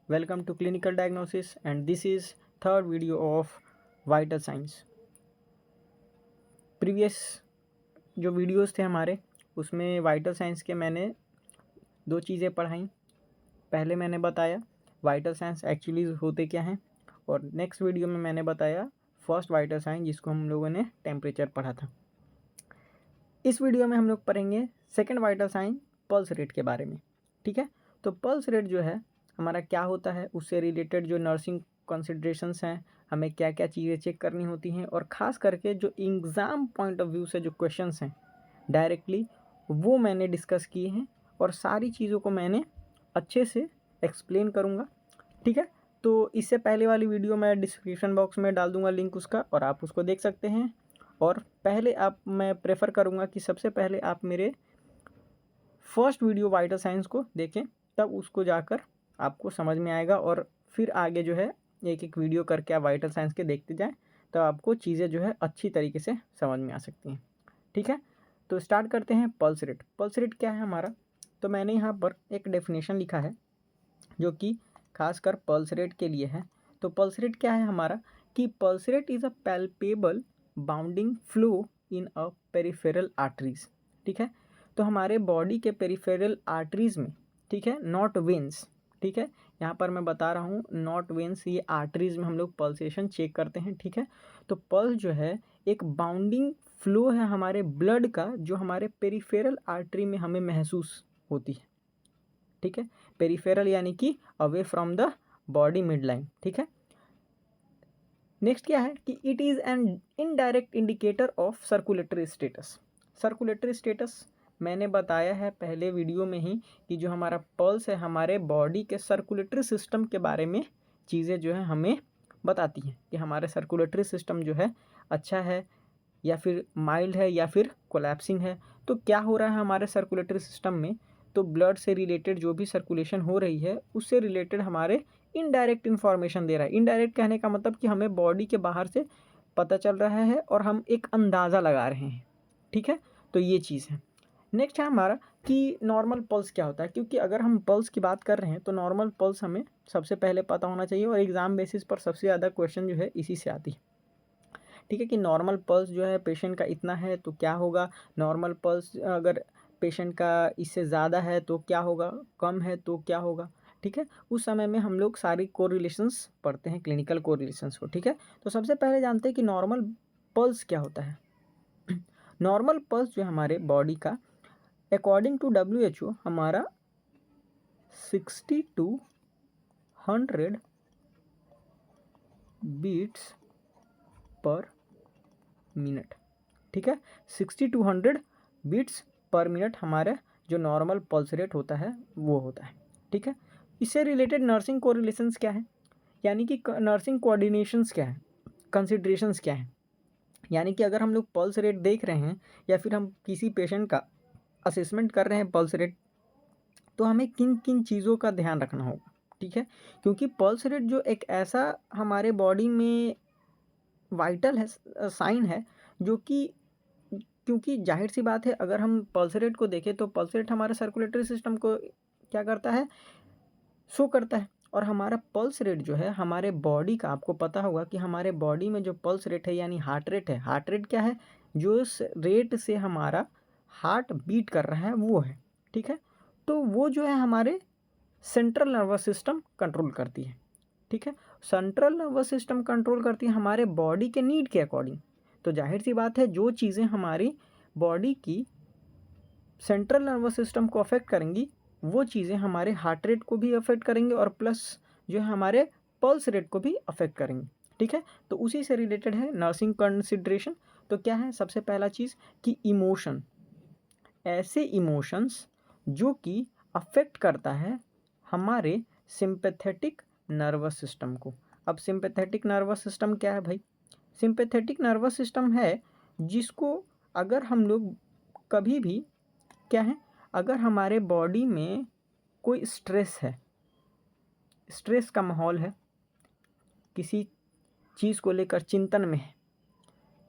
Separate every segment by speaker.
Speaker 1: Welcome to Clinical Diagnosis, and this is third video of Vital Signs. Previous जो videos थे हमारे उसमें vital science के मैंने दो चीज़ें पढ़ाई। पहले मैंने बताया वाइटल साइंस एक्चुअली होते क्या हैं, और नेक्स्ट वीडियो में मैंने बताया फर्स्ट वाइटल साइंस जिसको हम लोगों ने टेम्परेचर पढ़ा था। इस वीडियो में हम लोग पढ़ेंगे second vital sine pulse rate के बारे में। ठीक है, तो पल्स रेट जो है हमारा क्या होता है, उससे रिलेटेड जो नर्सिंग कंसिडरेशंस हैं, हमें क्या क्या चीज़ें चेक करनी होती हैं, और ख़ास करके जो एग्ज़ाम पॉइंट ऑफ व्यू से जो क्वेश्चंस हैं डायरेक्टली वो मैंने डिस्कस किए हैं, और सारी चीज़ों को मैंने अच्छे से एक्सप्लेन करूँगा। ठीक है, तो इससे पहले वाली वीडियो मैं डिस्क्रिप्शन बॉक्स में डाल दूँगा लिंक उसका, और आप उसको देख सकते हैं। और पहले मैं प्रेफर करूँगा कि सबसे पहले आप मेरे फर्स्ट वीडियो वाइटल साइंस को देखें, तब उसको जाकर आपको समझ में आएगा, और फिर आगे जो है एक एक वीडियो करके आप वाइटल साइंस के देखते जाएं, तब आपको चीज़ें जो है अच्छी तरीके से समझ में आ सकती हैं। ठीक है, तो स्टार्ट करते हैं। Pulse rate. पल्स रेट क्या है हमारा, तो मैंने यहाँ पर एक डेफिनेशन लिखा है जो कि खासकर पल्स रेट के लिए है। तो पल्स रेट क्या है हमारा, कि pulse rate is a palpable bounding flow in a peripheral arteries. ठीक है, तो हमारे बॉडी के पेरिफेरल आर्टरीज में, ठीक है, नॉट वेन्स। ठीक है, यहाँ पर मैं बता रहा हूँ नॉट वेन्स, ये आर्टरीज में हम लोग पल्सेशन चेक करते हैं। ठीक है, तो पल्स जो है एक बाउंडिंग फ्लो है हमारे ब्लड का, जो हमारे पेरिफेरल आर्टरी में हमें महसूस होती है। ठीक है, पेरिफेरल यानी कि away from the body mid line. ठीक है, नेक्स्ट क्या है कि it is an indirect indicator of circulatory status. Circulatory status मैंने बताया है पहले वीडियो में ही कि जो हमारा पल्स है हमारे बॉडी के सर्कुलेटरी सिस्टम के बारे में चीज़ें जो है हमें बताती हैं कि हमारे सर्कुलेटरी सिस्टम जो है अच्छा है या फिर माइल्ड है या फिर कोलैप्सिंग है। तो क्या हो रहा है हमारे सर्कुलेटरी सिस्टम में, तो ब्लड से रिलेटेड जो भी सर्कुलेशन हो रही है उससे रिलेटेड हमारे इनडायरेक्ट इन्फॉर्मेशन दे रहा है। इनडायरेक्ट कहने का मतलब कि हमें बॉडी के बाहर से पता चल रहा है और हम एक अंदाज़ा लगा रहे हैं। ठीक है, तो ये चीज़ है। नेक्स्ट है हमारा कि नॉर्मल पल्स क्या होता है, क्योंकि अगर हम पल्स की बात कर रहे हैं तो नॉर्मल पल्स हमें सबसे पहले पता होना चाहिए, और एग्ज़ाम बेसिस पर सबसे ज़्यादा क्वेश्चन जो है इसी से आती है। ठीक है, कि नॉर्मल पल्स जो है पेशेंट का इतना है तो क्या होगा, नॉर्मल पल्स अगर पेशेंट का इससे ज़्यादा है तो क्या होगा, कम है तो क्या होगा। ठीक है, उस समय में हम लोग सारी कोरिलेशंस पढ़ते हैं, क्लिनिकल कोरिलेशंस को। ठीक है, तो सबसे पहले जानते हैं कि नॉर्मल पल्स क्या होता है। नॉर्मल पल्स जो हमारे बॉडी का अकॉर्डिंग टू WHO हमारा 60 to 100 बीट्स पर मिनट। ठीक है, 60 to 100 बीट्स पर मिनट हमारा जो नॉर्मल पल्स रेट होता है वो होता है। ठीक है, इससे रिलेटेड नर्सिंग कोरिलेशंस क्या है, यानी कि नर्सिंग कोऑर्डिनेशंस क्या है, कंसिडरेशंस क्या है। यानी कि अगर हम लोग पल्स रेट देख रहे हैं या फिर हम किसी पेशेंट का असेसमेंट कर रहे हैं पल्स रेट, तो हमें किन किन चीज़ों का ध्यान रखना होगा। ठीक है, क्योंकि पल्स रेट जो एक ऐसा हमारे बॉडी में वाइटल है, साइन है, जो कि क्योंकि जाहिर सी बात है अगर हम पल्स रेट को देखें तो पल्स रेट हमारे सर्कुलेटरी सिस्टम को क्या करता है, शो करता है। और हमारा पल्स रेट जो है हमारे बॉडी का, आपको पता होगा कि हमारे बॉडी में जो पल्स रेट है यानी हार्ट रेट है, हार्ट रेट क्या है, जो इस रेट से हमारा हार्ट बीट कर रहा है वो है। ठीक है, तो वो जो है हमारे सेंट्रल नर्वस सिस्टम कंट्रोल करती है। ठीक है, सेंट्रल नर्वस सिस्टम कंट्रोल करती है हमारे बॉडी के नीड के अकॉर्डिंग। तो जाहिर सी बात है जो चीज़ें हमारी बॉडी की सेंट्रल नर्वस सिस्टम को अफेक्ट करेंगी वो चीज़ें हमारे हार्ट रेट को भी अफेक्ट करेंगे, और प्लस जो है हमारे पल्स रेट को भी अफेक्ट करेंगे। ठीक है, तो उसी से रिलेटेड है नर्सिंग कंसिडरेशन। तो क्या है सबसे पहला चीज़ कि इमोशन, ऐसे इमोशंस जो कि अफेक्ट करता है हमारे सिंपैथेटिक नर्वस सिस्टम को। अब सिंपैथेटिक नर्वस सिस्टम क्या है भाई, सिंपैथेटिक नर्वस सिस्टम है जिसको अगर हम लोग कभी भी क्या है, अगर हमारे बॉडी में कोई स्ट्रेस है, स्ट्रेस का माहौल है, किसी चीज़ को लेकर चिंतन में है,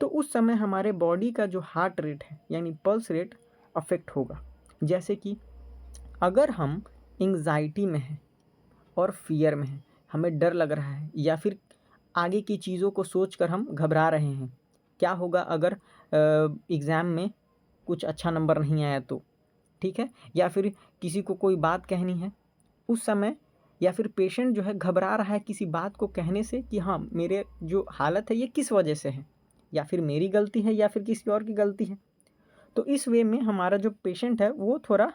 Speaker 1: तो उस समय हमारे बॉडी का जो हार्ट रेट है यानी पल्स रेट अफेक्ट होगा। जैसे कि अगर हम एंग्जाइटी में हैं और फियर में हैं, हमें डर लग रहा है या फिर आगे की चीज़ों को सोचकर हम घबरा रहे हैं, क्या होगा अगर एग्ज़ाम में कुछ अच्छा नंबर नहीं आया तो, ठीक है, या फिर किसी को कोई बात कहनी है उस समय, या फिर पेशेंट जो है घबरा रहा है किसी बात को कहने से कि हाँ मेरे जो हालत है ये किस वजह से है, या फिर मेरी गलती है या फिर किसी और की गलती है। तो इस वे में हमारा जो पेशेंट है वो थोड़ा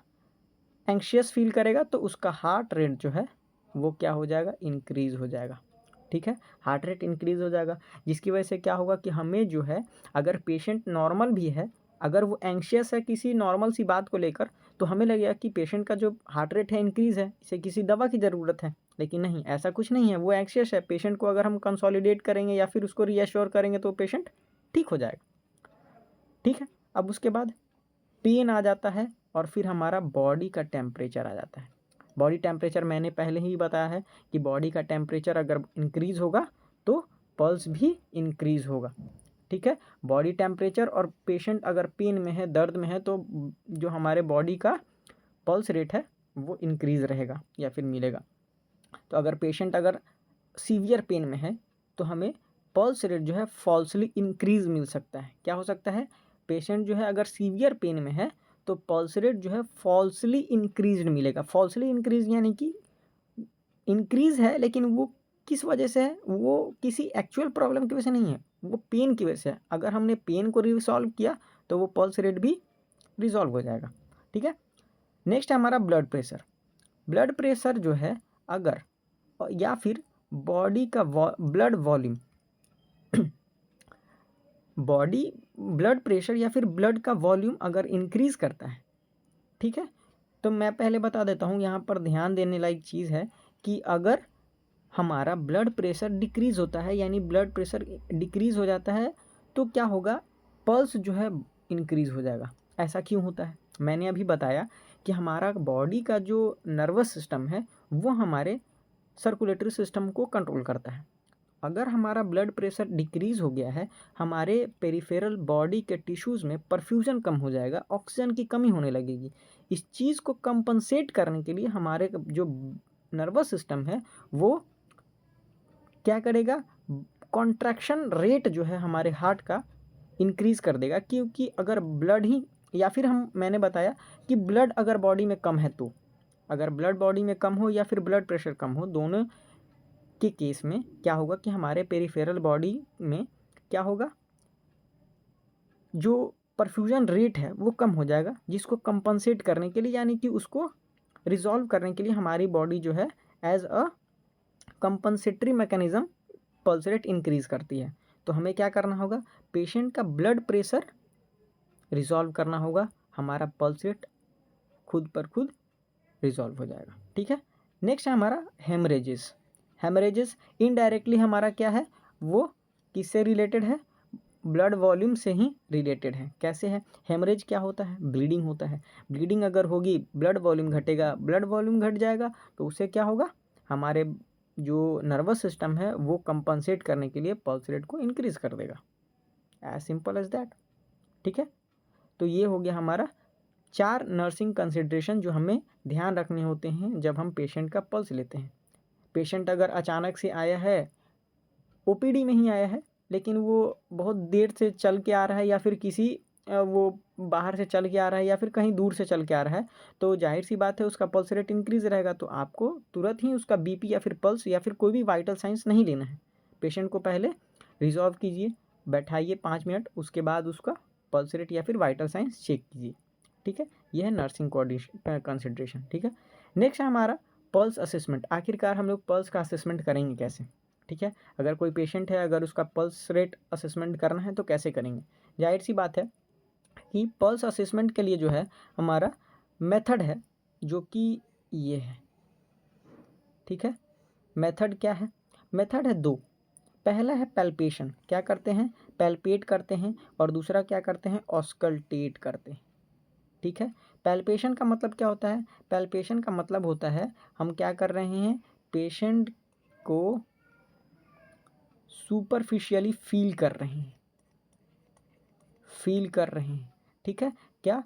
Speaker 1: एंग्शियस फील करेगा, तो उसका हार्ट रेट जो है वो क्या हो जाएगा, इंक्रीज़ हो जाएगा, ठीक है, हार्ट रेट इंक्रीज़ हो जाएगा, जिसकी वजह से क्या होगा कि हमें जो है, अगर पेशेंट नॉर्मल भी है, अगर वो एंग्शियस है किसी नॉर्मल सी बात को लेकर, तो हमें लगेगा कि पेशेंट का जो हार्ट रेट है इंक्रीज़ है, इसे किसी दवा की ज़रूरत है, लेकिन नहीं, ऐसा कुछ नहीं है, वो एंग्शियस है। पेशेंट को अगर हम कंसोलिडेट करेंगे या फिर उसको रीअश्योर करेंगे तो पेशेंट ठीक हो जाएगा, ठीक है। अब उसके बाद पेन आ जाता है और फिर हमारा बॉडी का टेम्परेचर आ जाता है। बॉडी टेम्परेचर मैंने पहले ही बताया है कि बॉडी का टेम्परेचर अगर इंक्रीज़ होगा तो पल्स भी इंक्रीज़ होगा, ठीक है। बॉडी टेम्परेचर और पेशेंट अगर पेन में है, दर्द में है, तो जो हमारे बॉडी का पल्स रेट है वो इंक्रीज़ रहेगा या फिर मिलेगा। तो अगर पेशेंट अगर सीवियर पेन में है तो हमें पल्स रेट जो है फॉल्सली इंक्रीज़ मिल सकता है। क्या हो सकता है, पेशेंट जो है अगर सीवियर पेन में है तो पल्स रेट जो है फॉल्सली इंक्रीज्ड मिलेगा। फॉल्सली इंक्रीज यानी कि इंक्रीज़ है लेकिन वो किस वजह से है, वो किसी एक्चुअल प्रॉब्लम की वजह से नहीं है, वो पेन की वजह से है। अगर हमने पेन को रिसॉल्व किया तो वो पल्स रेट भी रिजॉल्व हो जाएगा, ठीक है। नेक्स्ट है हमारा ब्लड प्रेशर। ब्लड प्रेशर जो है अगर, या फिर बॉडी का blood volume body blood pressure या फिर ब्लड का वॉल्यूम अगर इंक्रीज़ करता है, ठीक है, तो मैं पहले बता देता हूँ, यहाँ पर ध्यान देने लायक चीज़ है कि अगर हमारा ब्लड प्रेशर डिक्रीज़ होता है, यानी ब्लड प्रेशर डिक्रीज़ हो जाता है, तो क्या होगा, पल्स जो है इंक्रीज़ हो जाएगा। ऐसा क्यों होता है, मैंने अभी बताया कि हमारा बॉडी का जो नर्वस सिस्टम है वो हमारे सर्कुलेटरी सिस्टम को कंट्रोल करता है। अगर हमारा ब्लड प्रेशर डिक्रीज़ हो गया है, हमारे पेरिफेरल बॉडी के टिश्यूज़ में परफ्यूजन कम हो जाएगा, ऑक्सीजन की कमी होने लगेगी। इस चीज़ को कंपनसेट करने के लिए हमारे जो नर्वस सिस्टम है वो क्या करेगा, कॉन्ट्रैक्शन रेट जो है हमारे हार्ट का इंक्रीज़ कर देगा, क्योंकि अगर ब्लड ही, या फिर मैंने बताया कि ब्लड अगर बॉडी में कम है, तो अगर ब्लड बॉडी में कम हो या फिर ब्लड प्रेशर कम हो, दोनों के केस में क्या होगा कि हमारे पेरिफेरल बॉडी में क्या होगा, जो परफ्यूजन रेट है वो कम हो जाएगा, जिसको कंपनसेट करने के लिए, यानी कि उसको रिजॉल्व करने के लिए हमारी बॉडी जो है as a compensatory mechanism pulse rate increase करती है। तो हमें क्या करना होगा, पेशेंट का ब्लड प्रेशर रिजॉल्व करना होगा, हमारा पल्स रेट खुद पर खुद रिजॉल्व हो जाएगा, ठीक है। नेक्स्ट है हमारा हेमरेजेस। हेमरेजेस इनडायरेक्टली हमारा क्या है, वो किससे रिलेटेड है, ब्लड वॉल्यूम से ही रिलेटेड है। कैसे है, हेमरेज क्या होता है, ब्लीडिंग होता है। ब्लीडिंग अगर होगी, ब्लड वॉल्यूम घटेगा, ब्लड वॉल्यूम घट जाएगा तो उससे क्या होगा, हमारे जो नर्वस सिस्टम है वो कंपनसेट करने के लिए पल्स रेट को इंक्रीज़ कर देगा, एज सिंपल एज दैट, ठीक है। तो ये हो गया हमारा 4 नर्सिंग कंसिडरेशन जो हमें ध्यान रखने होते हैं जब हम पेशेंट का पल्स लेते हैं। पेशेंट अगर अचानक से आया है, ओपीडी में ही आया है, लेकिन वो बहुत देर से चल के आ रहा है, या फिर किसी वो बाहर से चल के आ रहा है या फिर कहीं दूर से चल के आ रहा है, तो जाहिर सी बात है उसका पल्स रेट इंक्रीज़ रहेगा, तो आपको तुरंत ही उसका बीपी या फिर पल्स या फिर कोई भी वाइटल साइंस नहीं लेना है। पेशेंट को पहले रिजॉल्व कीजिए, बैठाइए 5 मिनट, उसके बाद उसका पल्स रेट या फिर वाइटल साइंस चेक कीजिए, ठीक है। यह है नर्सिंग कंसिडरेशन, ठीक है। नेक्स्ट है हमारा पल्स असेसमेंट। आखिरकार हम लोग पल्स का असेसमेंट करेंगे कैसे, ठीक है। अगर कोई पेशेंट है, अगर उसका पल्स रेट असेसमेंट करना है तो कैसे करेंगे। जाहिर सी बात है कि पल्स असेसमेंट के लिए जो है हमारा मेथड है जो कि ये है, ठीक है। मेथड क्या है, मेथड है 2। पहला है पैल्पेशन, क्या करते हैं, पैल्पेट करते हैं, और दूसरा क्या करते हैं, ऑस्कल्टेट करते हैं, ठीक है। पैल्पेशन का मतलब क्या होता है, पैल्पेशन का मतलब होता है हम क्या कर रहे हैं, पेशेंट को सुपरफिशियली फील कर रहे हैं, ठीक है। क्या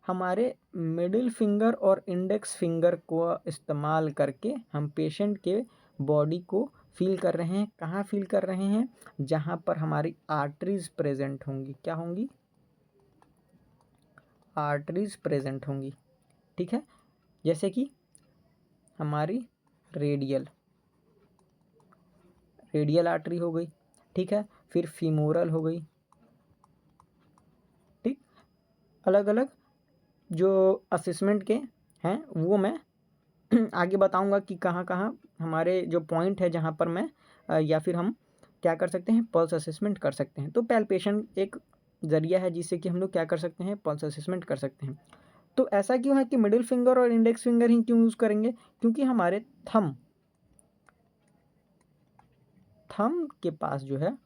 Speaker 1: हमारे मिडिल फिंगर और इंडेक्स फिंगर को इस्तेमाल करके हम पेशेंट के बॉडी को फील कर रहे हैं। कहाँ फील कर रहे हैं? जहाँ पर हमारी आर्टरीज प्रेजेंट होंगी। क्या होंगी? आर्टरीज प्रेजेंट होंगी। ठीक है, जैसे कि हमारी रेडियल आर्टरी हो गई। ठीक है, फिर फीमोरल हो गई। ठीक, अलग अलग जो असेसमेंट के हैं वो मैं आगे बताऊंगा कि कहाँ कहाँ हमारे जो पॉइंट है जहाँ पर मैं या फिर हम क्या कर सकते हैं, पल्स असेसमेंट कर सकते हैं। तो पैल्पेशन एक ज़रिया है जिससे कि हम लोग क्या कर सकते हैं, पल्स असेसमेंट कर सकते हैं। तो ऐसा क्यों है कि मिडिल फिंगर और इंडेक्स फिंगर ही क्यों यूज़ करेंगे? क्योंकि हमारे थंब के पास जो है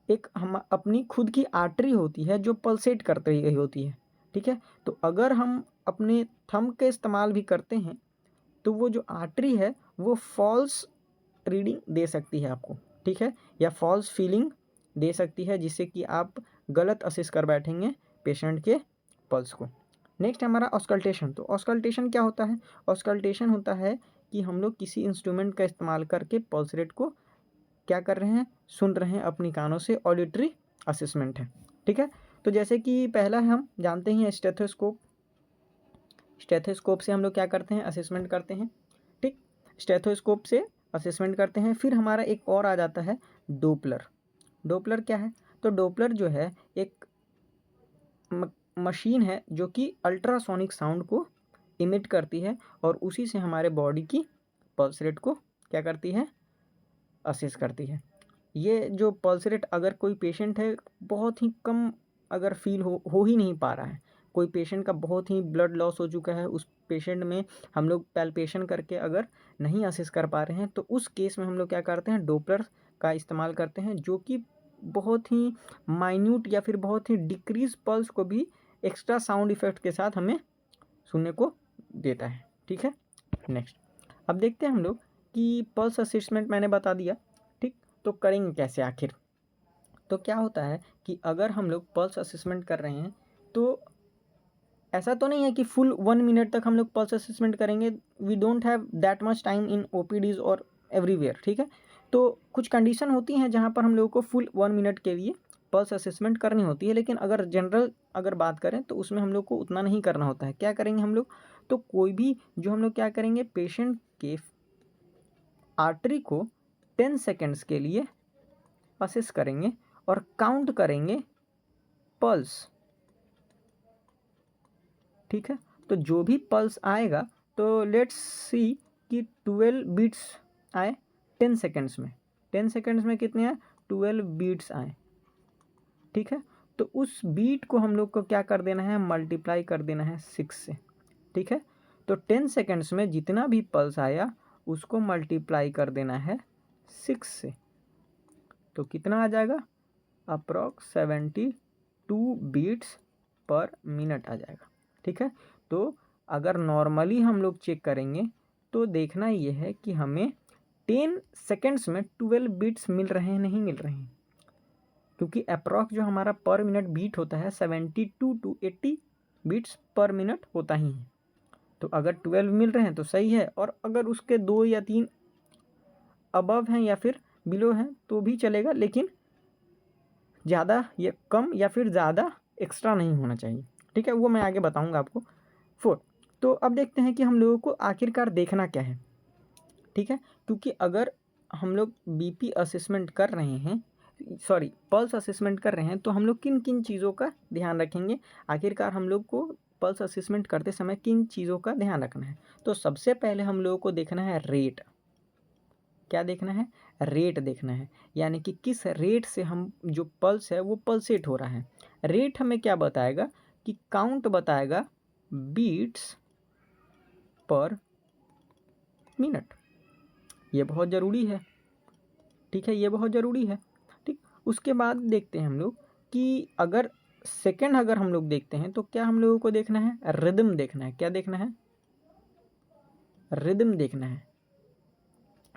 Speaker 1: एक हम अपनी खुद की आर्टरी होती है जो पल्सेट करते ही होती है। ठीक है, तो अगर हम अपने थंब के इस्तेमाल भी करते हैं तो वो जो आर्टरी है वो फॉल्स रीडिंग दे सकती है आपको। ठीक है, या फॉल्स फीलिंग दे सकती है जिससे कि आप गलत असेस कर बैठेंगे पेशेंट के पल्स को। नेक्स्ट हमारा ऑस्कल्टेशन। तो ऑस्कल्टेशन क्या होता है? ऑस्कल्टेशन होता है कि हम लोग किसी इंस्ट्रूमेंट का इस्तेमाल करके पल्स रेट को क्या कर रहे हैं, सुन रहे हैं अपनी कानों से। ऑडिटरी असेसमेंट है। ठीक है, तो जैसे कि पहला हम जानते हैं स्टेथोस्कोप। स्टेथोस्कोप से हम लोग क्या करते हैं, असेसमेंट करते हैं। ठीक, स्टेथोस्कोप से असेसमेंट करते हैं। फिर हमारा एक और आ जाता है डोपलर। डोपलर क्या है? तो डोपलर जो है एक मशीन है जो कि अल्ट्रासोनिक साउंड को इमिट करती है और उसी से हमारे बॉडी की पल्स रेट को क्या करती है, असेस करती है। ये जो पल्स रेट अगर कोई पेशेंट है बहुत ही कम अगर फील हो ही नहीं पा रहा है, कोई पेशेंट का बहुत ही ब्लड लॉस हो चुका है, उस पेशेंट में हम लोग पैल्पेशन करके अगर नहीं असेस कर पा रहे हैं तो उस केस में हम लोग क्या करते हैं, डोपलर का इस्तेमाल करते हैं जो कि बहुत ही माइन्यूट या फिर बहुत ही डिक्रीज पल्स को भी एक्स्ट्रा साउंड इफेक्ट के साथ हमें सुनने को देता है। ठीक है, नेक्स्ट अब देखते हैं हम लोग कि पल्स असेसमेंट मैंने बता दिया। ठीक, तो करेंगे कैसे आखिर? तो क्या होता है कि अगर हम लोग पल्स असेसमेंट कर रहे हैं तो ऐसा तो नहीं है कि फुल 1 मिनट तक हम लोग पल्स असेसमेंट करेंगे। We don't have that much time in OPDs और एवरीवेयर। ठीक है, तो कुछ कंडीशन होती हैं जहाँ पर हम लोगों को फुल 1 मिनट के लिए पल्स असेसमेंट करनी होती है, लेकिन अगर जनरल अगर बात करें तो उसमें हम लोग को उतना नहीं करना होता है। क्या करेंगे हम लोग? तो कोई भी जो हम लोग क्या करेंगे, पेशेंट के आर्टरी को 10 सेकेंड्स के लिए असेस करेंगे और काउंट करेंगे पल्स। ठीक है, तो जो भी पल्स आएगा तो लेट्स सी कि 12 बीट्स आए 10 सेकेंड्स में। 10 सेकेंड्स में कितने आए? 12 बीट्स आए। ठीक है, तो उस बीट को हम लोग को क्या कर देना है, मल्टीप्लाई कर देना है 6 से। ठीक है, तो 10 सेकेंड्स में जितना भी पल्स आया उसको मल्टीप्लाई कर देना है 6 से। तो कितना आ जाएगा? अप्रॉक्स 72 बीट्स पर मिनट आ जाएगा। ठीक है, तो अगर नॉर्मली हम लोग चेक करेंगे तो देखना ये है कि हमें 10 सेकेंड्स में 12 बीट्स मिल रहे हैं, नहीं मिल रहे हैं, क्योंकि अप्रॉक्स जो हमारा पर मिनट बीट होता है 72 to 80 बीट्स पर मिनट होता ही है। तो अगर 12 मिल रहे हैं तो सही है, और अगर उसके 2 या 3 अबव हैं या फिर बिलो हैं तो भी चलेगा, लेकिन ज़्यादा या कम या फिर ज़्यादा एक्स्ट्रा नहीं होना चाहिए। ठीक है, वो मैं आगे बताऊंगा आपको। 4, तो अब देखते हैं कि हम लोगों को आखिरकार देखना क्या है। ठीक है, क्योंकि अगर हम लोग बीपी असेसमेंट कर रहे हैं, सॉरी पल्स असेसमेंट कर रहे हैं, तो हम लोग किन किन चीज़ों का ध्यान रखेंगे? आखिरकार हम लोग को पल्स असेसमेंट करते समय किन चीज़ों का ध्यान रखना है? तो सबसे पहले हम लोगों को देखना है रेट। क्या देखना है? रेट देखना है, यानी कि किस रेट से हम जो पल्स है वो पल्सेट हो रहा है। रेट हमें क्या बताएगा कि काउंट बताएगा बीट्स पर मिनट। ये बहुत ज़रूरी है। ठीक है, ये बहुत ज़रूरी है। ठीक, उसके बाद देखते हैं हम लोग कि अगर सेकंड अगर हम लोग देखते हैं तो क्या हम लोगों को देखना है? रिदम देखना है। क्या देखना है? रिदम देखना है।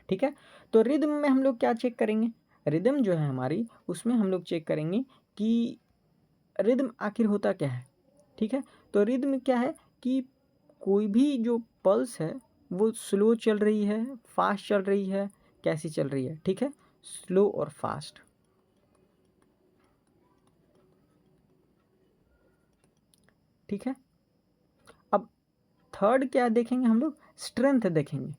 Speaker 1: ठीक है, तो रिदम में हम लोग क्या चेक करेंगे? रिदम जो है हमारी, उसमें हम लोग चेक करेंगे कि रिदम आखिर होता क्या है। ठीक है, तो रिदम क्या है कि कोई भी जो पल्स है वो स्लो चल रही है, फास्ट चल रही है, कैसी चल रही है, ठीक है, स्लो और फास्ट। ठीक है, अब थर्ड क्या देखेंगे हम लोग, स्ट्रेंथ देखेंगे।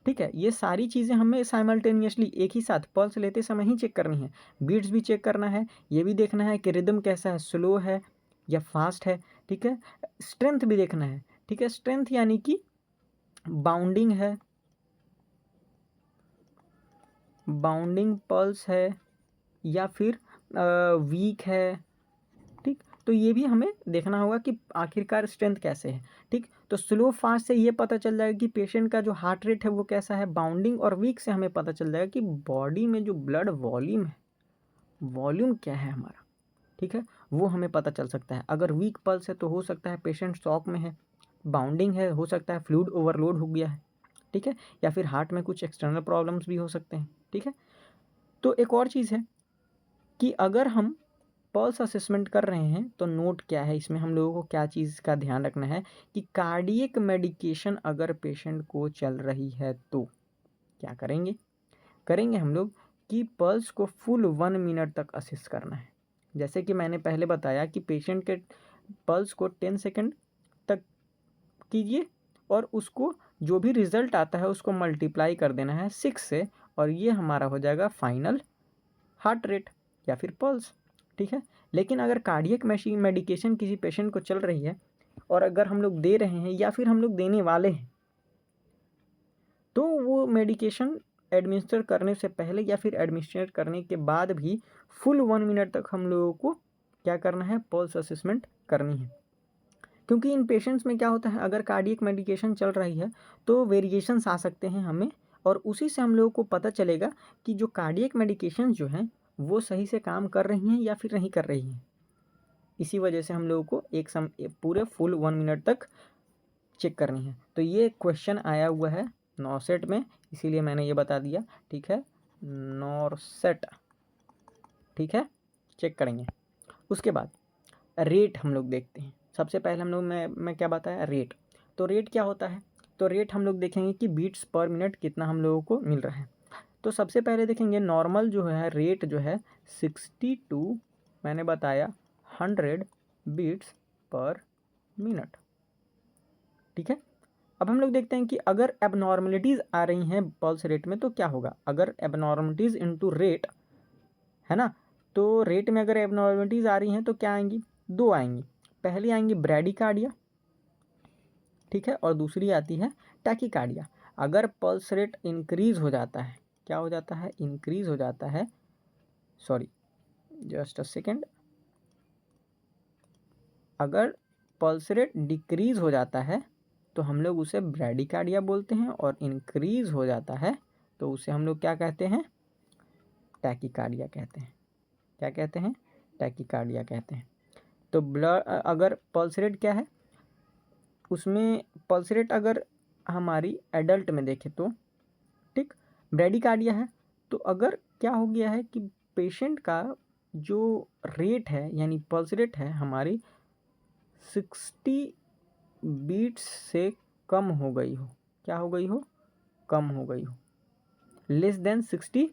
Speaker 1: ठीक है, ये सारी चीज़ें हमें साइमल्टेनियसली एक ही साथ पल्स लेते समय ही चेक करनी है। बीट्स भी चेक करना है, ये भी देखना है कि रिदम कैसा है, स्लो है या फास्ट है। ठीक है, स्ट्रेंथ भी देखना है। ठीक है, स्ट्रेंथ यानी कि बाउंडिंग है, बाउंडिंग पल्स है या फिर वीक है। ठीक, तो ये भी हमें देखना होगा कि आखिरकार स्ट्रेंथ कैसे है। ठीक, तो स्लो फास्ट से ये पता चल जाएगा कि पेशेंट का जो हार्ट रेट है वो कैसा है। बाउंडिंग और वीक से हमें पता चल जाएगा कि बॉडी में जो ब्लड वॉल्यूम है, वॉल्यूम क्या है हमारा। ठीक है, वो हमें पता चल सकता है। अगर वीक पल्स है तो हो सकता है पेशेंट शॉक में है। बाउंडिंग है, हो सकता है फ्लूइड ओवरलोड हो गया है। ठीक है, या फिर हार्ट में कुछ एक्सटर्नल प्रॉब्लम्स भी हो सकते हैं। ठीक है, तो एक और चीज़ है कि अगर हम पल्स असेसमेंट कर रहे हैं तो नोट क्या है इसमें, हम लोगों को क्या चीज़ का ध्यान रखना है कि कार्डियक मेडिकेशन अगर पेशेंट को चल रही है तो क्या करेंगे, करेंगे हम लोग कि पल्स को फुल 1 मिनट तक असेस करना है। जैसे कि मैंने पहले बताया कि पेशेंट के पल्स को 10 सेकेंड तक कीजिए और उसको जो भी रिजल्ट आता है उसको मल्टीप्लाई कर देना है 6 से, और ये हमारा हो जाएगा फाइनल हार्ट रेट या फिर पल्स। ठीक है, लेकिन अगर कार्डियक मेडिकेशन किसी पेशेंट को चल रही है और अगर हम लोग दे रहे हैं या फिर हम लोग देने वाले हैं तो वो मेडिकेशन एडमिनिस्टर करने से पहले या फिर एडमिनिस्ट्रेट करने के बाद भी फुल 1 मिनट तक हम लोगों को क्या करना है, पल्स असेसमेंट करनी है। क्योंकि इन पेशेंट्स में क्या होता है, अगर कार्डियक मेडिकेशन चल रही है तो वेरिएशंस आ सकते हैं हमें, और उसी से हम लोगों को पता चलेगा कि जो कार्डियक मेडिकेशन जो हैं वो सही से काम कर रही हैं या फिर नहीं कर रही हैं। इसी वजह से हम लोगों को पूरे फुल 1 मिनट तक चेक करनी है। तो ये क्वेश्चन आया हुआ है नॉर्सेट में, इसीलिए मैंने ये बता दिया। ठीक है, नॉर्सेट। ठीक है, चेक करेंगे। उसके बाद रेट हम लोग देखते हैं। सबसे पहले हम लोग मैं क्या बताया, रेट। तो रेट क्या होता है, तो रेट हम लोग देखेंगे कि बीट्स पर मिनट कितना हम लोगों को मिल रहा है। तो सबसे पहले देखेंगे नॉर्मल जो है रेट जो है 62, मैंने बताया 100 बीट्स पर मिनट। ठीक है, अब हम लोग देखते हैं कि अगर एबनॉर्मलिटीज़ आ रही हैं पल्स रेट में तो क्या होगा। अगर एबनॉर्मलिटीज़ इनटू रेट है ना, तो रेट में अगर एबनॉर्मलिटीज़ आ रही हैं तो क्या आएंगी, दो आएंगी। पहली आएंगी ब्रैडीकार्डिया, ठीक है, और दूसरी आती है टैकीकार्डिया। अगर पल्स रेट इंक्रीज़ हो जाता है, क्या हो जाता है, इंक्रीज़ हो जाता है, सॉरी जस्ट अ सेकेंड, अगर पल्स रेट डिक्रीज़ हो जाता है तो हम लोग उसे ब्रैडीकार्डिया बोलते हैं, और इंक्रीज़ हो जाता है तो उसे हम लोग क्या कहते हैं, टैकीकार्डिया कहते हैं। क्या कहते हैं, टैकीकार्डिया कहते हैं। तो ब्लड अगर पल्स रेट क्या है, उसमें पल्स रेट अगर हमारी एडल्ट में देखें तो ठीक ब्रैडीकार्डिया है, तो अगर क्या हो गया है कि पेशेंट का जो रेट है यानी पल्स रेट है हमारी 60 बीट्स से कम हो गई हो, क्या हो गई हो, कम हो गई हो, less than 60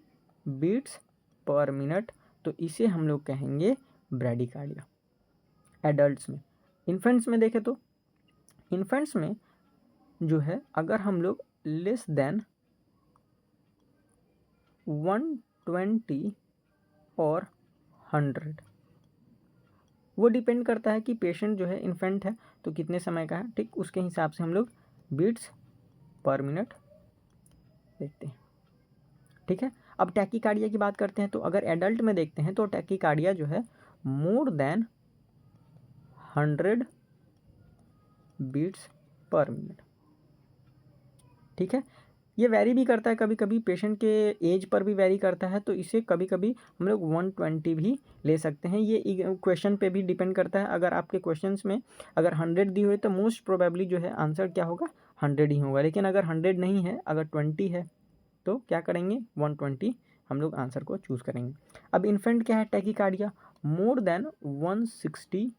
Speaker 1: beats per minute, तो इसे हम लोग कहेंगे ब्रैडीकार्डिया एडल्ट्स में। इन्फेंट्स में देखें तो इन्फेंट्स में जो है अगर हम लोग लेस देन 120 और 100, वो डिपेंड करता है कि पेशेंट जो है इन्फेंट है तो कितने समय का है, ठीक उसके हिसाब से हम लोग बीट्स पर मिनट देखते हैं। ठीक है, अब टैकीकार्डिया की बात करते हैं। तो अगर एडल्ट में देखते हैं तो टैकीकार्डिया जो है more than 100 beats per minute. ठीक है, ये वेरी भी करता है, कभी कभी पेशेंट के एज पर भी वेरी करता है, तो इसे कभी कभी हम लोग 120 भी ले सकते हैं। ये क्वेश्चन पे भी डिपेंड करता है। अगर आपके क्वेश्चंस में अगर 100 दी हुई तो मोस्ट प्रोबेबली जो है आंसर क्या होगा, 100 ही होगा। लेकिन अगर 100 नहीं है, अगर 20 है तो क्या करेंगे, 120 हम लोग आंसर को चूज़ करेंगे। अब इन्फेंट क्या है, टैकीकार्डिया मोर देन 160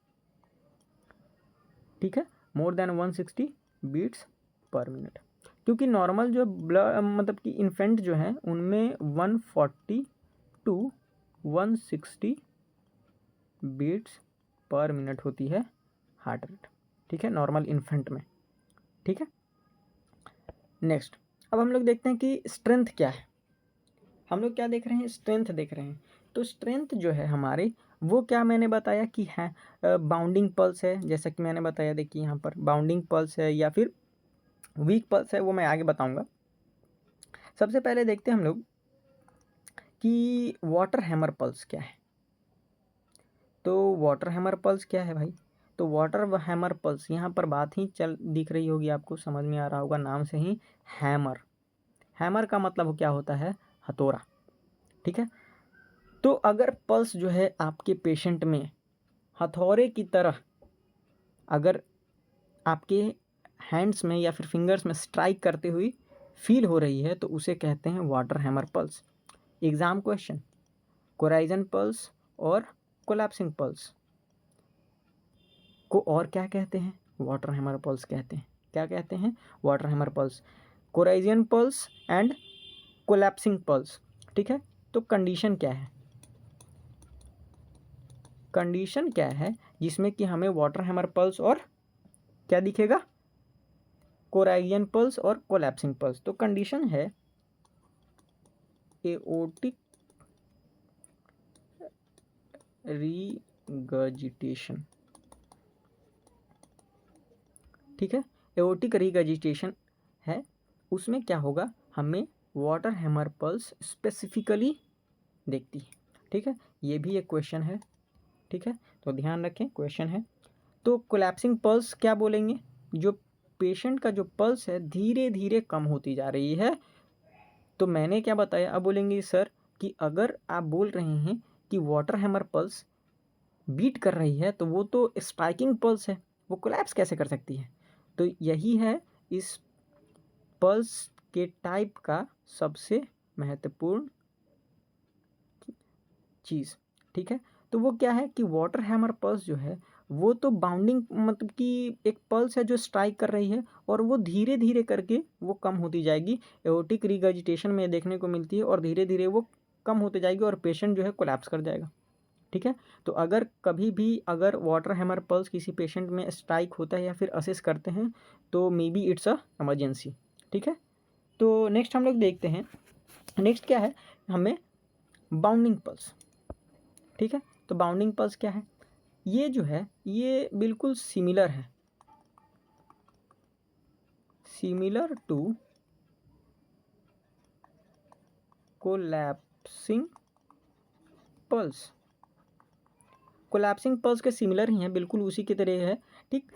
Speaker 1: ठीक है, more than 160 beats per minute, क्योंकि नॉर्मल जो ब्लड मतलब कि इन्फेंट जो है उनमें 140 टू 160 बीट्स पर मिनट होती है हार्ट रेट, ठीक है, नॉर्मल इन्फेंट में, ठीक है। नेक्स्ट, अब हम लोग देखते हैं कि स्ट्रेंथ क्या है। हम लोग क्या देख रहे हैं, स्ट्रेंथ देख रहे हैं। तो स्ट्रेंथ जो है हमारे, वो क्या मैंने बताया कि है बाउंडिंग पल्स है, जैसा कि मैंने बताया, देखिए यहाँ पर बाउंडिंग पल्स है या फिर वीक पल्स है, वो मैं आगे बताऊंगा। सबसे पहले देखते हैं हम लोग कि वाटर हैमर पल्स क्या है। तो वाटर हैमर पल्स क्या है भाई, तो वाटर हैमर पल्स यहाँ पर बात ही चल दिख रही होगी आपको, समझ में आ रहा होगा नाम से ही, हैमर। हैमर का मतलब क्या होता है, हथौड़ा, ठीक है। तो अगर पल्स जो है आपके पेशेंट में हथौड़े की तरह अगर आपके हैंड्स में या फिर फिंगर्स में स्ट्राइक करते हुए फील हो रही है, तो उसे कहते हैं water hammer pulse. Exam question, Corrigan pulse और कोलैप्सिंग पल्स को और क्या कहते हैं, वाटर हैमर पल्स कहते हैं। क्या कहते हैं, water hammer pulse, Corrigan pulse and collapsing pulse, ठीक है। तो कंडीशन क्या है, कंडीशन क्या है जिसमें कि हमें वाटर हैमर पल्स और क्या दिखेगा, कोराइजियन पल्स और कोलैप्सिंग पल्स। तो कंडीशन है एओर्टिक रीगर्जिटेशन, ठीक है, एओर्टिक रीगर्जिटेशन है। उसमें क्या होगा, हमें वाटर हैमर पल्स स्पेसिफिकली देखती है, ठीक है। ये भी एक क्वेश्चन है, ठीक है, तो ध्यान रखें क्वेश्चन है। तो कोलैप्सिंग पल्स क्या बोलेंगे, जो पेशेंट का जो पल्स है धीरे धीरे कम होती जा रही है। तो मैंने क्या बताया, अब बोलेंगे सर कि अगर आप बोल रहे हैं कि वाटर हैमर पल्स बीट कर रही है, तो वो तो स्ट्राइकिंग पल्स है, वो कोलैप्स कैसे कर सकती है। तो यही है इस पल्स के टाइप का सबसे महत्वपूर्ण चीज़, ठीक है। तो वो क्या है कि वाटर हैमर पल्स जो है वो तो बाउंडिंग मतलब कि एक पल्स है जो स्ट्राइक कर रही है, और वो धीरे धीरे करके वो कम होती जाएगी, एओर्टिक रिगर्जिटेशन में देखने को मिलती है, और धीरे धीरे वो कम होती जाएगी और पेशेंट जो है कोलैप्स कर जाएगा, ठीक है। तो अगर कभी भी अगर वाटर हैमर पल्स किसी पेशेंट में स्ट्राइक होता है या फिर असेस करते हैं, तो may be it's a emergency, ठीक है। तो नेक्स्ट हम लोग देखते हैं, नेक्स्ट क्या है हमें, बाउंडिंग पल्स, ठीक है। तो बाउंडिंग पल्स क्या है, ये जो है ये बिल्कुल सिमिलर है, similar to collapsing pulse. Collapsing pulse के सिमिलर ही हैं, बिल्कुल उसी की तरह है, ठीक।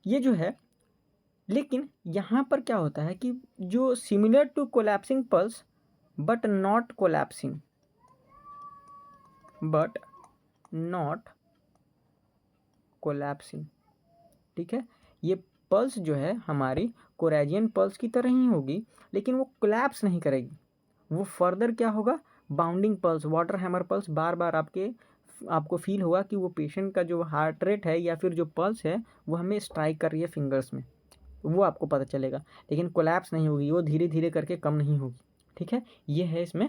Speaker 1: ये जो है, लेकिन यहाँ पर क्या होता है कि जो similar to collapsing pulse but not collapsing, but not collapsing, ठीक है। ये पल्स जो है हमारी कोरेजियन पल्स की तरह ही होगी, लेकिन वो कोलैप्स नहीं करेगी, वो फर्दर क्या होगा, bounding pulse, water hammer pulse बार बार आपको फील होगा कि वो पेशेंट का जो हार्ट रेट है या फिर जो पल्स है वो हमें स्ट्राइक कर रही है फिंगर्स में, वो आपको पता चलेगा, लेकिन कोलैप्स नहीं होगी, वो धीरे धीरे करके कम नहीं होगी, ठीक है। ये है इसमें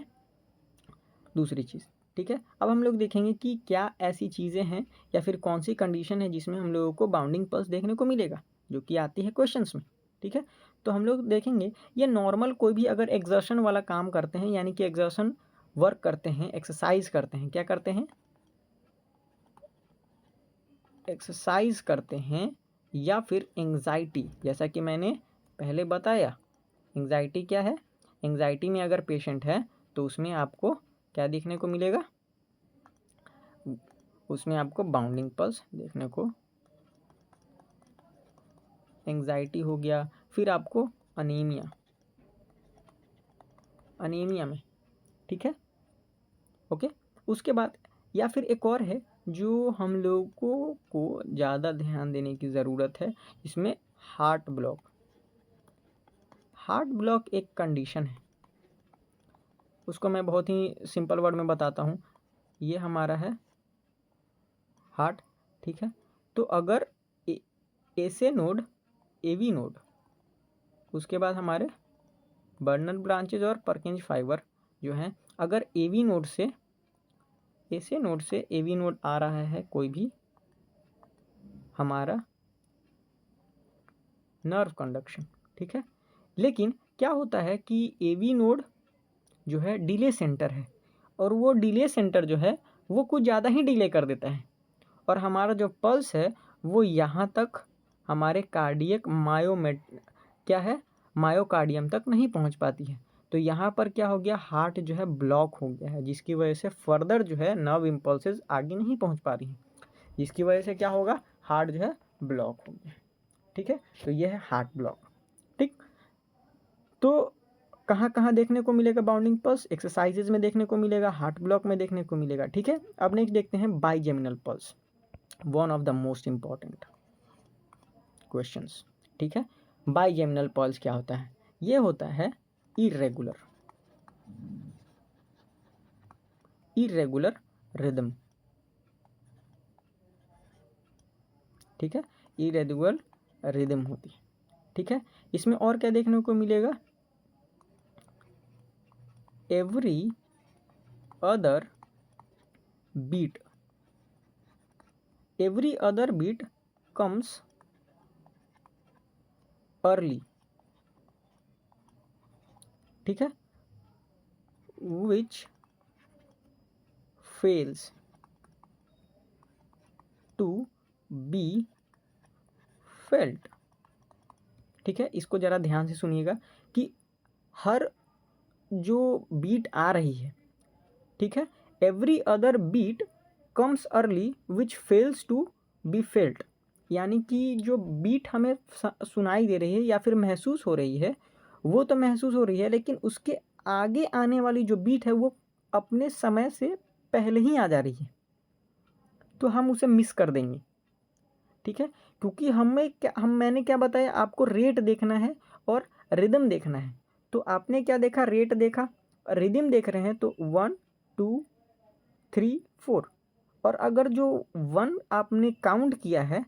Speaker 1: दूसरी चीज़, ठीक है। अब हम लोग देखेंगे कि क्या ऐसी चीज़ें हैं या फिर कौन सी कंडीशन है जिसमें हम लोगों को बाउंडिंग पल्स देखने को मिलेगा, जो कि आती है क्वेश्चंस में, ठीक है। तो हम लोग देखेंगे, ये नॉर्मल कोई भी अगर एग्जर्शन वाला काम करते हैं, यानी कि एग्जर्शन वर्क करते हैं, एक्सरसाइज करते हैं, क्या करते हैं, एक्सरसाइज करते हैं, या फिर एंग्जाइटी, जैसा कि मैंने पहले बताया, एंग्जाइटी क्या है, एंग्जाइटी में अगर पेशेंट है तो उसमें आपको क्या देखने को मिलेगा, उसमें आपको बाउंडिंग पल्स देखने को, एंग्जाइटी हो गया, फिर आपको अनीमिया, अनीमिया में, ठीक है, ओके। उसके बाद या फिर एक और है जो हम लोगों को ज़्यादा ध्यान देने की ज़रूरत है, इसमें हार्ट ब्लॉक। हार्ट ब्लॉक एक कंडीशन है, उसको मैं बहुत ही सिंपल वर्ड में बताता हूँ। ये हमारा है हार्ट, ठीक है। तो अगर एसे नोड, एवी नोड, उसके बाद हमारे बर्नर ब्रांचेज और परकिंज फाइबर जो हैं, अगर एवी नोड से एसे नोड से एवी नोड आ रहा है कोई भी हमारा नर्व कंडक्शन, ठीक है। लेकिन क्या होता है कि एवी नोड जो है डिले सेंटर है, और वो डिले सेंटर जो है वो कुछ ज़्यादा ही डिले कर देता है, और हमारा जो पल्स है वो यहाँ तक हमारे कार्डियक क्या है मायोकार्डियम तक नहीं पहुँच पाती है। तो यहाँ पर क्या हो गया, हार्ट जो है ब्लॉक हो गया है, जिसकी वजह से फर्दर जो है नर्व इम्पल्सेस आगे नहीं पहुँच पा रही हैं, जिसकी वजह से क्या होगा, हार्ट जो है ब्लॉक हो गया, ठीक है। तो ये है हार्ट ब्लॉक, ठीक। तो कहाँ कहाँ देखने को मिलेगा बाउंडिंग पल्स, एक्सरसाइजेज में देखने को मिलेगा, हार्ट ब्लॉक में देखने को मिलेगा, ठीक है। अब नेक्स्ट देखते हैं bigeminal pulse, one of the most important questions, ठीक है। बाईजेमिनल पल्स क्या होता है, ये होता है इरेगुलर रिदम, ठीक है, इरेगुलर रिदम होती है, ठीक है। इसमें और क्या देखने को मिलेगा, every other beat comes early, ठीक है, which fails to be felt, ठीक है। इसको ज़रा ध्यान से सुनिएगा कि हर जो बीट आ रही है, ठीक है, every other beat comes early which fails to be felt, यानी कि जो बीट हमें सुनाई दे रही है या फिर महसूस हो रही है, वो तो महसूस हो रही है, लेकिन उसके आगे आने वाली जो बीट है वो अपने समय से पहले ही आ जा रही है, तो हम उसे मिस कर देंगे, ठीक है। क्योंकि मैंने क्या बताया आपको, रेट देखना है और रिदम देखना है। तो आपने क्या देखा, रेट देखा, रिदम देख रहे हैं, तो 1 2 3 4, और अगर जो 1 आपने काउंट किया है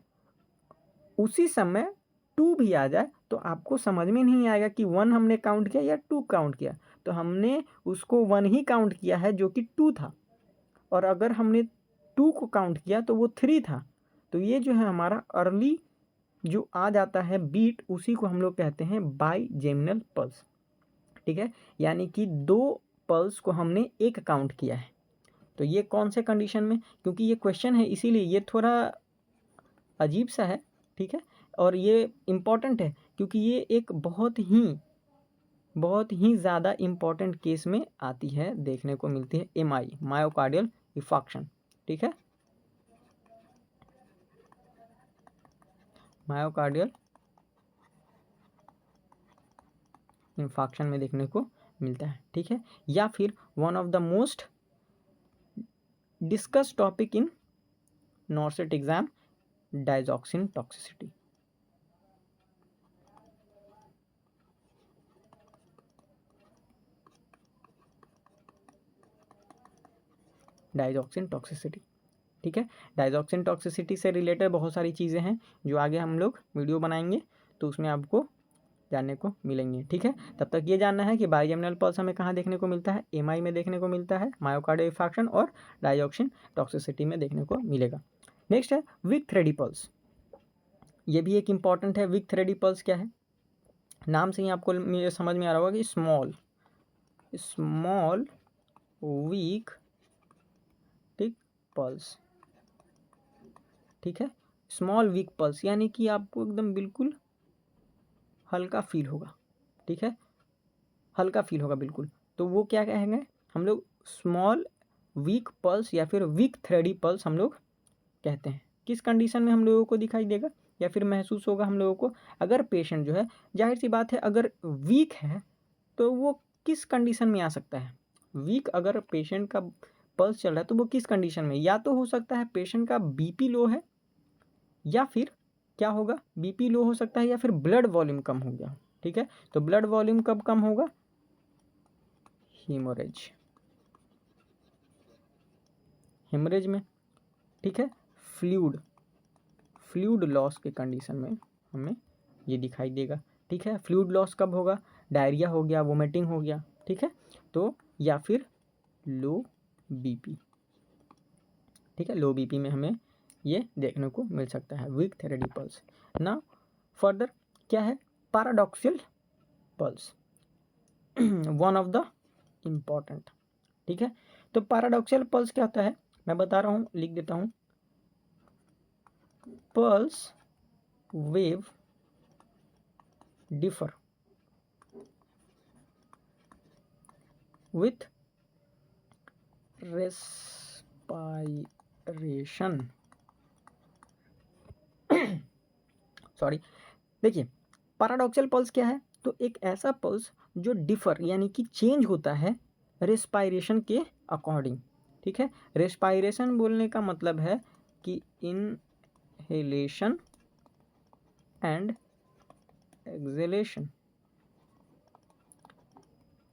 Speaker 1: उसी समय 2 भी आ जाए तो आपको समझ में नहीं आएगा कि 1 हमने काउंट किया या 2 काउंट किया। तो हमने उसको 1 ही काउंट किया है जो कि 2 था, और अगर हमने 2 को काउंट किया तो वो 3 था। तो ये जो है हमारा अर्ली जो आ जाता है बीट, उसी को हम लोग कहते हैं बाईजेमिनल पल्स, ठीक है। यानी कि 2 पल्स को हमने एक काउंट किया है। तो ये कौन से कंडीशन में, क्योंकि ये क्वेश्चन है इसीलिए ये थोड़ा अजीब सा है, ठीक है, और ये इम्पॉर्टेंट है क्योंकि ये एक बहुत ही ज़्यादा इम्पॉर्टेंट केस में आती है, देखने को मिलती है, एमआई मायोकार्डियल इंफार्क्शन, ठीक है, मायोकार्डियल इंफार्क्शन में देखने को मिलता है, ठीक है। या फिर one of the most discuss topic in NORCET exam, digoxin toxicity, digoxin toxicity, ठीक है। डायजॉक्सिन टॉक्सिसिटी से रिलेटेड बहुत सारी चीज़ें हैं जो आगे हम लोग वीडियो बनाएंगे तो उसमें आपको जानने को मिलेंगे, ठीक है। तब तक ये जानना है कि बाईजेमिनल पल्स हमें कहाँ देखने को मिलता है, एमआई में देखने को मिलता है, मायोकार्डियल इंफार्क्शन और डायजॉक्सिन टॉक्सिसिटी में देखने को मिलेगा। नेक्स्ट है वीक थ्रेडी पल्स, ये भी एक इम्पॉर्टेंट है। वीक थ्रेडी पल्स क्या है, नाम से ही आपको मुझे समझ में आ रहा होगा कि स्मॉल वीक, ठीक, पल्स, ठीक है। स्मॉल वीक पल्स यानी कि आपको एकदम बिल्कुल हल्का फील होगा, ठीक है, हल्का फील होगा बिल्कुल। तो वो क्या कहेंगे हम लोग, स्मॉल वीक पल्स या फिर वीक थ्रेडी पल्स हम लोग कहते हैं। किस कंडीशन में हम लोगों को दिखाई देगा या फिर महसूस होगा हम लोगों को, अगर पेशेंट जो है, जाहिर सी बात है अगर वीक है तो वो किस कंडीशन में आ सकता है, वीक अगर पेशेंट का पल्स चल रहा है तो वो किस कंडीशन में, या तो हो सकता है पेशेंट का बीपी लो है, या फिर क्या होगा, बीपी लो हो सकता है, या फिर ब्लड वॉल्यूम कम हो गया, ठीक है। तो ब्लड वॉल्यूम कब कम होगा, हेमरेज में, ठीक है, फ्लूइड फ्लूइड लॉस के कंडीशन में हमें ये दिखाई देगा। ठीक है, फ्लूइड लॉस कब होगा? डायरिया हो गया, वोमिटिंग हो गया, ठीक है, तो या फिर लो बीपी। ठीक है, लो बीपी में हमें ये देखने को मिल सकता है, वीक थेरेडी पल्स। ना फर्दर क्या है? Paradoxical pulse, one of the important. ठीक है, तो पैराडॉक्सियल पल्स क्या होता है मैं बता रहा हूँ, लिख देता हूँ। Pulse wave differ with respiration. Sorry, देखिए पैराडॉक्सियल पल्स क्या है? तो एक ऐसा पल्स जो डिफर यानी कि चेंज होता है रेस्पायरेशन के अकॉर्डिंग। ठीक है, रेस्पायरेशन बोलने का मतलब है कि inhalation and exhalation,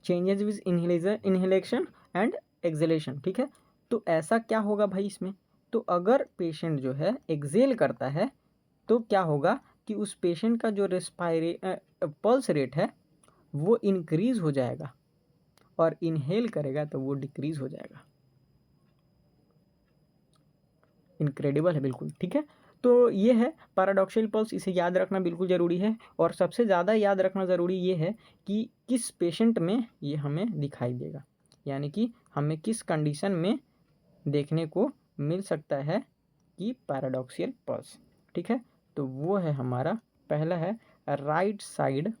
Speaker 1: changes with inhalation and exhalation. ठीक है, तो ऐसा क्या होगा भाई इसमें? तो अगर पेशेंट जो है एक्सहेल करता है तो क्या होगा कि उस पेशेंट का जो पल्स रेट है वो इंक्रीज हो जाएगा, और इनहेल करेगा तो वो डिक्रीज हो जाएगा। इनक्रेडिबल है बिल्कुल। ठीक है, तो ये है पैराडॉक्सियल पल्स, इसे याद रखना बिल्कुल ज़रूरी है। और सबसे ज़्यादा याद रखना ज़रूरी ये है कि किस पेशेंट में ये हमें दिखाई देगा, यानी कि हमें किस कंडीशन में देखने को मिल सकता है कि पैराडॉक्सियल पल्स। ठीक है, तो वो है हमारा पहला है राइट साइड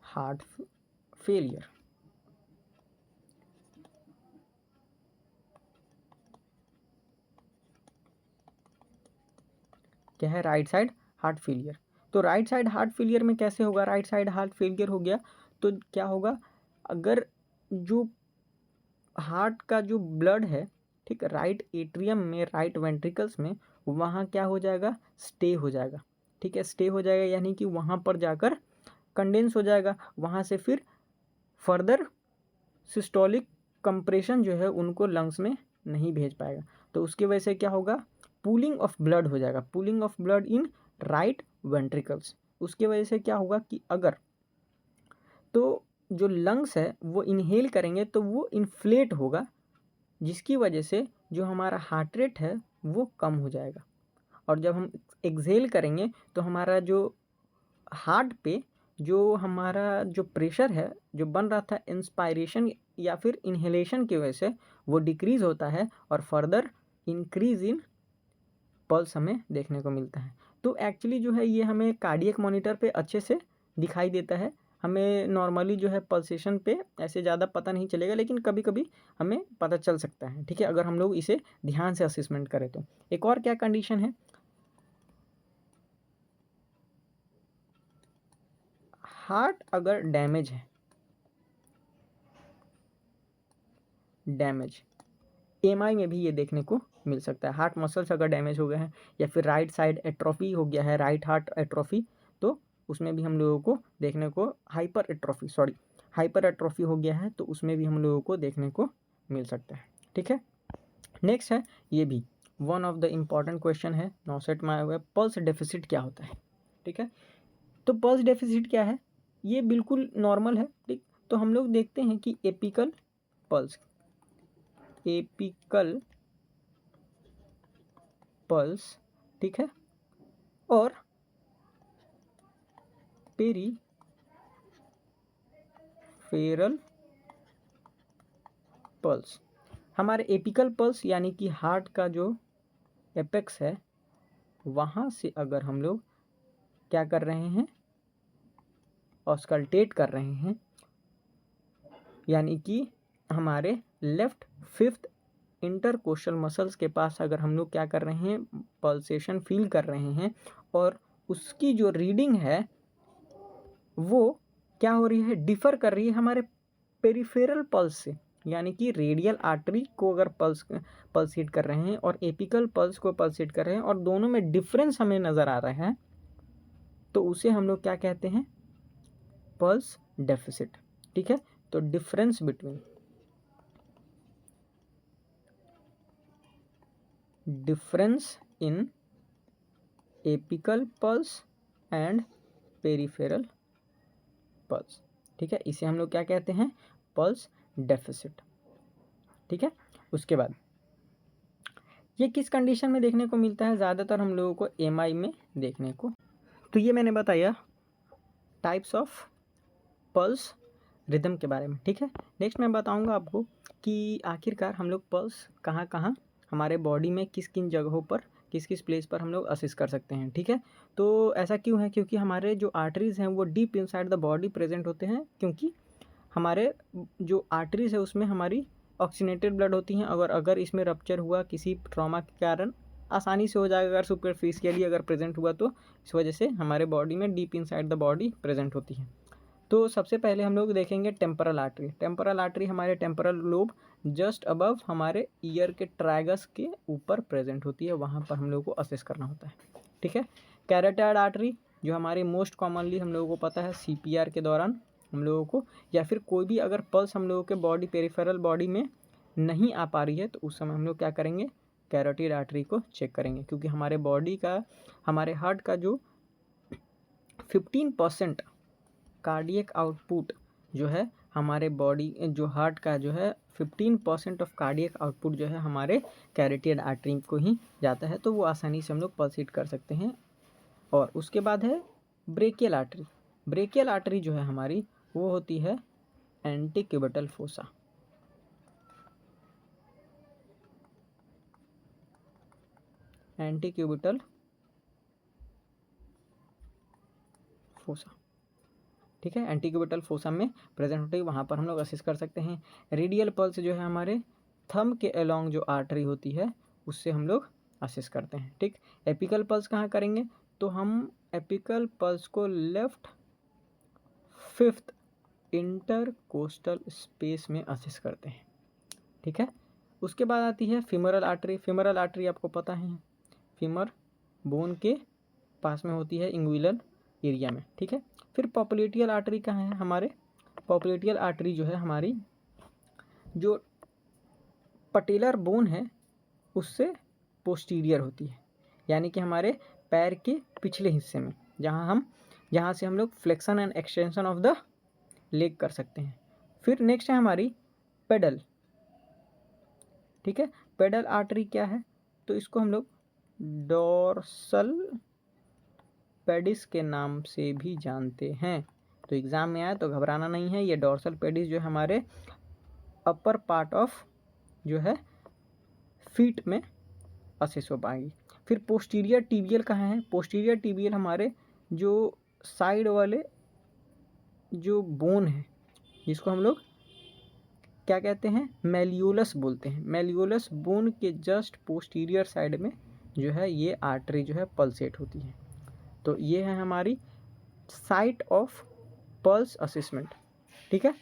Speaker 1: हार्ट फेलियर। क्या है? Right side heart failure. तो राइट साइड हार्ट फेलियर में कैसे होगा? राइट साइड हार्ट फेलियर हो गया तो क्या होगा? अगर जो हार्ट का जो ब्लड है, ठीक, राइट एट्रियम में, राइट वेंट्रिकल्स में, वहाँ क्या हो जाएगा? स्टे हो जाएगा। ठीक है, स्टे हो जाएगा यानी कि वहाँ पर जाकर कंडेंस हो जाएगा, वहाँ से फिर फर्दर सिस्टोलिक कंप्रेशन जो है उनको लंग्स में नहीं भेज पाएगा। तो उसकी वजह से क्या होगा? पूलिंग ऑफ ब्लड हो जाएगा, pooling of blood in right ventricles. उसकी वजह से क्या होगा कि अगर तो जो लंग्स है वो इनहेल करेंगे तो वो इन्फ्लेट होगा, जिसकी वजह से जो हमारा हार्ट रेट है वो कम हो जाएगा। और जब हम एक्सहेल करेंगे तो हमारा जो हार्ट पे जो हमारा जो प्रेशर है जो बन रहा था इंस्पायरेशन या फिर इनहेलेशन की वजह से, वो डिक्रीज होता है और फर्दर इंक्रीज इन पल्स हमें देखने को मिलता है। तो एक्चुअली जो है ये हमें कार्डियक मॉनिटर पे अच्छे से दिखाई देता है, हमें नॉर्मली जो है पल्सेशन पे ऐसे ज़्यादा पता नहीं चलेगा, लेकिन कभी कभी हमें पता चल सकता है। ठीक है, अगर हम लोग इसे ध्यान से असेसमेंट करें तो। एक और क्या कंडीशन है? हार्ट अगर डैमेज है, डैमेज एमआई में भी ये देखने को मिल सकता है। हार्ट मसल्स अगर डैमेज हो गए हैं या फिर राइट साइड एट्रोफी हो गया है, राइट हार्ट एट्रोफी, तो उसमें भी हम लोगों को देखने को हाइपर एट्रोफी हो गया है तो उसमें भी हम लोगों को देखने को मिल सकता है। ठीक है, नेक्स्ट है, ये भी one of the important question है, नॉसेट में आया हुआ है, पल्स डेफिसिट क्या होता है? ठीक है, तो पल्स डेफिसिट क्या है? ये बिल्कुल नॉर्मल है। ठीक, तो हम लोग देखते हैं कि एपिकल पल्स, ठीक है, और पेरीफेरल पल्स। हमारे एपिकल पल्स यानी कि हार्ट का जो एपेक्स है वहाँ से अगर हम लोग क्या कर रहे हैं? ऑस्कल्टेट कर रहे हैं, यानी कि हमारे लेफ्ट फिफ्थ इंटरकोस्टल मसल्स के पास अगर हम लोग क्या कर रहे हैं? पल्सेशन फील कर रहे हैं, और उसकी जो रीडिंग है वो क्या हो रही है? डिफ़र कर रही है हमारे पेरिफेरल पल्स से, यानी कि रेडियल आर्टरी को अगर पल्सेट कर रहे हैं और एपिकल पल्स को पल्सेट कर रहे हैं और दोनों में डिफरेंस हमें नज़र आ रहा है, तो उसे हम लोग क्या कहते हैं? Pulse deficit. ठीक है, तो difference between difference in apical pulse and peripheral pulse. ठीक है, इसे हम लोग क्या कहते हैं, पल्स डेफिसिट। ठीक है, उसके बाद ये किस कंडीशन में देखने को मिलता है, ज़्यादातर हम लोगों को एमआई में देखने को। तो ये मैंने बताया टाइप्स ऑफ पल्स रिदम के बारे में। ठीक है, नेक्स्ट मैं बताऊंगा आपको कि आखिरकार हम लोग पल्स कहाँ कहाँ हमारे बॉडी में किस किन जगहों पर किस किस प्लेस पर हम लोग असिस्ट कर सकते हैं। ठीक है, तो ऐसा क्यों है, क्योंकि हमारे जो आर्टरीज़ हैं वो deep inside the body present होते हैं, क्योंकि हमारे जो आर्टरीज़ है उसमें हमारी ऑक्सीनेटेड ब्लड होती हैं। अगर इसमें रप्चर हुआ किसी ट्रॉमा के कारण आसानी से हो जाएगा, अगर सुपरफिशियली अगर प्रेजेंट हुआ तो इस वजह से हमारे बॉडी में deep inside the body present होती है। तो सबसे पहले हम लोग देखेंगे टेम्परल आर्टरी। टेम्परल आर्टरी हमारे टेम्परल लोब जस्ट अबव हमारे ईयर के ट्राइगस के ऊपर प्रेजेंट होती है, वहाँ पर हम लोग को असेस करना होता है। ठीक है, कैरोटिड आर्टरी जो हमारी मोस्ट कॉमनली हम लोगों को पता है सीपीआर के दौरान हम लोगों को, या फिर कोई भी अगर पल्स हम लोगों के बॉडी पेरिफेरल बॉडी में नहीं आ पा रही है तो उस समय हम लोग क्या करेंगे, कैरोटिड आर्टरी को चेक करेंगे, क्योंकि हमारे बॉडी का हमारे हार्ट का जो 15% कार्डियक आउटपुट जो है हमारे बॉडी जो हार्ट का जो है 15% ऑफ कार्डियक आउटपुट जो है हमारे कैरोटिड आर्टरी को ही जाता है, तो वो आसानी से हम लोग पल्सेट कर सकते हैं। और उसके बाद है ब्रेकियल आर्टरी। ब्रेकियल आर्टरी जो है हमारी वो होती है एंटीक्यूबिटल फोसा। Antecubital fossa. ठीक है, एंटीक्यूबिटल फोसा में प्रेजेंट होती है, वहाँ पर हम लोग असिस्ट कर सकते हैं। रेडियल पल्स जो है हमारे थंब के अलोंग जो आर्टरी होती है उससे हम लोग असिस्ट करते हैं। ठीक, एपिकल पल्स कहाँ करेंगे, तो हम एपिकल पल्स को लेफ्ट 5th इंटरकोस्टल स्पेस में असिस्ट करते हैं। ठीक है, उसके बाद आती है फीमरल आर्टरी। फीमरल आर्टरी आपको पता है फीमर बोन के पास में होती है, इंगुइनल एरिया में। ठीक है, फिर पॉप्युलेटियल आर्टरी कहाँ है हमारे, पॉप्युलेटियल आर्टरी जो है हमारी जो पटेलर बोन है उससे पोस्टीरियर होती है, यानी कि हमारे पैर के पिछले हिस्से में, जहाँ से हम लोग flexion and extension of the leg कर सकते हैं। फिर नेक्स्ट है हमारी पेडल। ठीक है, पेडल आर्टरी क्या है, तो इसको हम लोग डोर्सल पेडिस के नाम से भी जानते हैं। तो एग्ज़ाम में आए तो घबराना नहीं है, ये डोर्सल पेडिस जो हमारे अपर पार्ट ऑफ जो है फीट में असेस हो पाएगी। फिर पोस्टीरियर टीबियल कहाँ है, पोस्टीरियर टीबियल हमारे जो साइड वाले जो बोन है जिसको हम लोग क्या कहते हैं, मेलियोलस बोलते हैं, मेलियोलस बोन के जस्ट पोस्टीरियर साइड में जो है ये आर्टरी जो है पल्सेट होती है। तो ये है हमारी साइट ऑफ पल्स असेसमेंट। ठीक है,